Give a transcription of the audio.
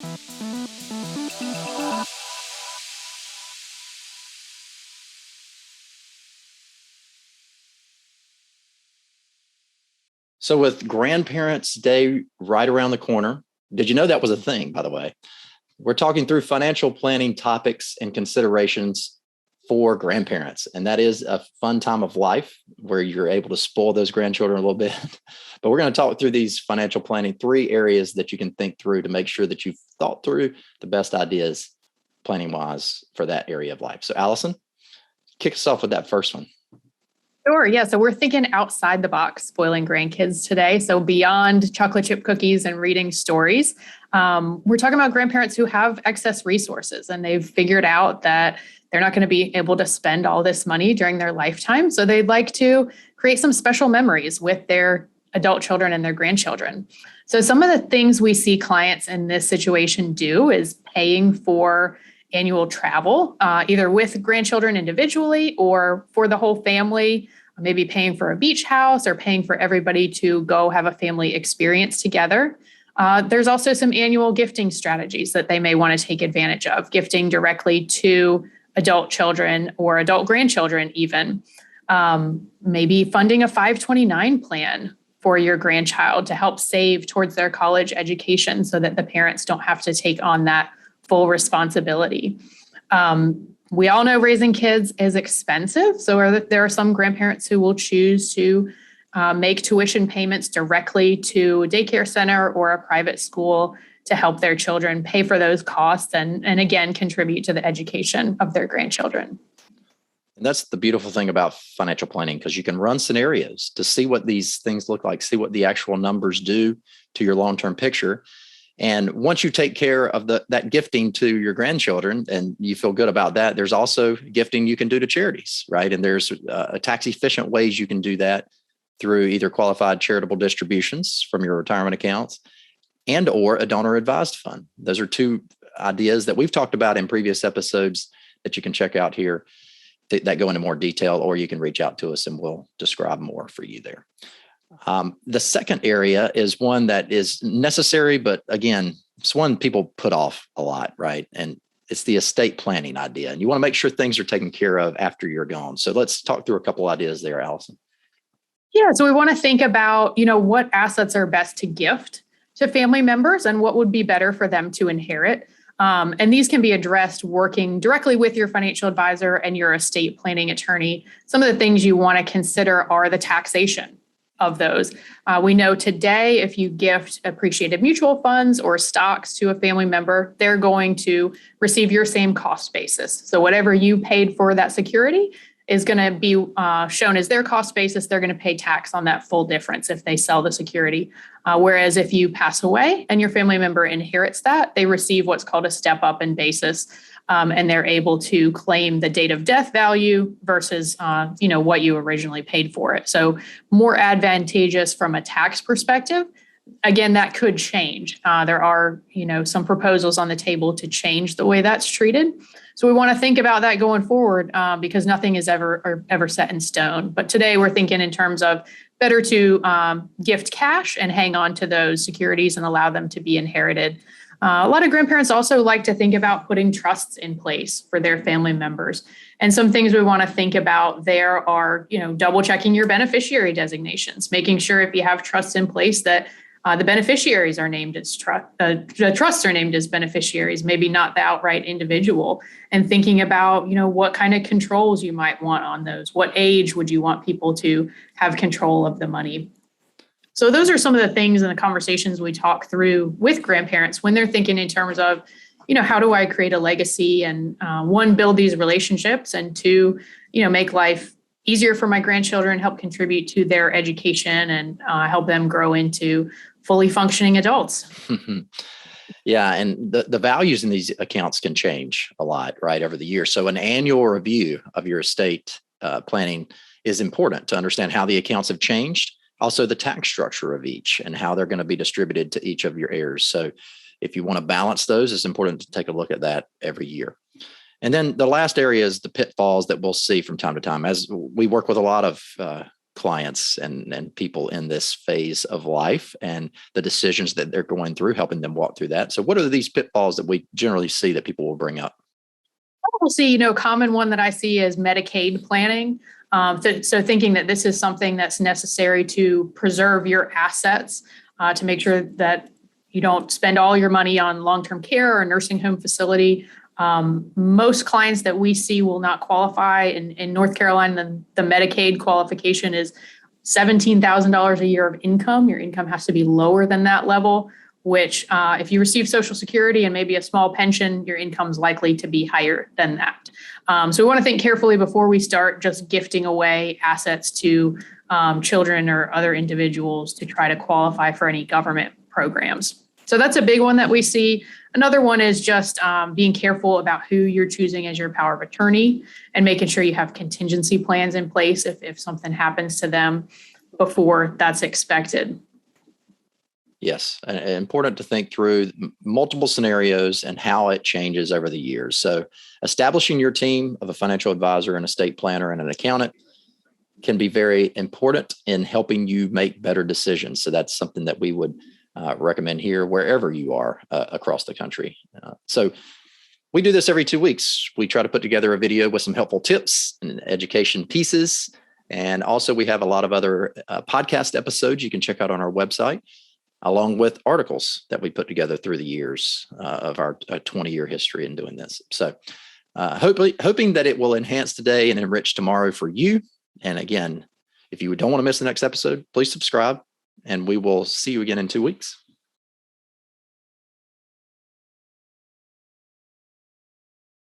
So with Grandparents' Day right around the corner, did you know that was a thing, by the way? We're talking through financial planning topics and considerations for grandparents. And that is a fun time of life where you're able to spoil those grandchildren a little bit. But we're going to talk through these financial planning, 3 areas that you can think through to make sure that you've thought through the best ideas planning wise for that area of life. So Allison, kick us off with that first one. Sure. Yeah. So we're thinking outside the box, spoiling grandkids today. So beyond chocolate chip cookies and reading stories, we're talking about grandparents who have excess resources and they've figured out that they're not going to be able to spend all this money during their lifetime. So they'd like to create some special memories with their adult children and their grandchildren. So some of the things we see clients in this situation do is paying for annual travel, either with grandchildren individually or for the whole family, maybe paying for a beach house or paying for everybody to go have a family experience together. There's also some annual gifting strategies that they may want to take advantage of, gifting directly to adult children or adult grandchildren even. Maybe funding a 529 plan for your grandchild to help save towards their college education so that the parents don't have to take on that full responsibility. We all know raising kids is expensive. So there are some grandparents who will choose to make tuition payments directly to a daycare center or a private school to help their children pay for those costs and again, contribute to the education of their grandchildren. And that's the beautiful thing about financial planning, because you can run scenarios to see what these things look like, see what the actual numbers do to your long-term picture. And once you take care of that gifting to your grandchildren and you feel good about that, there's also gifting you can do to charities, right? And there's tax efficient ways you can do that through either qualified charitable distributions from your retirement accounts and or a donor advised fund. Those are 2 ideas that we've talked about in previous episodes that you can check out here that go into more detail, or you can reach out to us and we'll describe more for you there. The second area is one that is necessary, but again, it's one people put off a lot, right? And it's the estate planning idea. And you want to make sure things are taken care of after you're gone. So let's talk through a couple ideas there, Allison. Yeah, so we want to think about, what assets are best to gift to family members and what would be better for them to inherit. And these can be addressed working directly with your financial advisor and your estate planning attorney. Some of the things you want to consider are the taxation of those. We know today, if you gift appreciated mutual funds or stocks to a family member, they're going to receive your same cost basis. So whatever you paid for that security is going to be shown as their cost basis. They're going to pay tax on that full difference if they sell the security. Whereas if you pass away and your family member inherits that, they receive what's called a step up in basis. And they're able to claim the date of death value versus, what you originally paid for it. So more advantageous from a tax perspective. Again, that could change. There are, some proposals on the table to change the way that's treated. So we want to think about that going forward because nothing is ever set in stone. But today we're thinking in terms of better to gift cash and hang on to those securities and allow them to be inherited. A lot of grandparents also like to think about putting trusts in place for their family members. And some things we want to think about there are, double checking your beneficiary designations, making sure if you have trusts in place that the beneficiaries are named as the trusts are named as beneficiaries, maybe not the outright individual, and thinking about, what kind of controls you might want on those. What age would you want people to have control of the money? So those are some of the things and the conversations we talk through with grandparents when they're thinking in terms of, how do I create a legacy and 1, build these relationships, and 2, make life easier for my grandchildren, help contribute to their education and help them grow into fully functioning adults. Yeah. And the values in these accounts can change a lot, right, over the years. So an annual review of your estate planning is important to understand how the accounts have changed. Also, the tax structure of each and how they're going to be distributed to each of your heirs. So if you want to balance those, it's important to take a look at that every year. And then the last area is the pitfalls that we'll see from time to time. As we work with a lot of clients and people in this phase of life and the decisions that they're going through, helping them walk through that. So what are these pitfalls that we generally see that people will bring up? We'll see, common one that I see is Medicaid planning. So thinking that this is something that's necessary to preserve your assets, to make sure that you don't spend all your money on long-term care or nursing home facility. Most clients that we see will not qualify. In North Carolina, the Medicaid qualification is $17,000 a year of income. Your income has to be lower than that level, which if you receive Social Security and maybe a small pension, your income is likely to be higher than that. So we want to think carefully before we start just gifting away assets to children or other individuals to try to qualify for any government programs. So that's a big one that we see. Another one is just being careful about who you're choosing as your power of attorney and making sure you have contingency plans in place if something happens to them before that's expected. Yes, and important to think through multiple scenarios and how it changes over the years. So establishing your team of a financial advisor, an estate planner, and an accountant can be very important in helping you make better decisions. So that's something that we would recommend here wherever you are across the country. So we do this every 2 weeks. We try to put together a video with some helpful tips and education pieces. And also we have a lot of other podcast episodes you can check out on our website, along with articles that we put together through the years of our 20-year history in doing this. So hoping that it will enhance today and enrich tomorrow for you. And again, if you don't want to miss the next episode, please subscribe, and we will see you again in 2 weeks.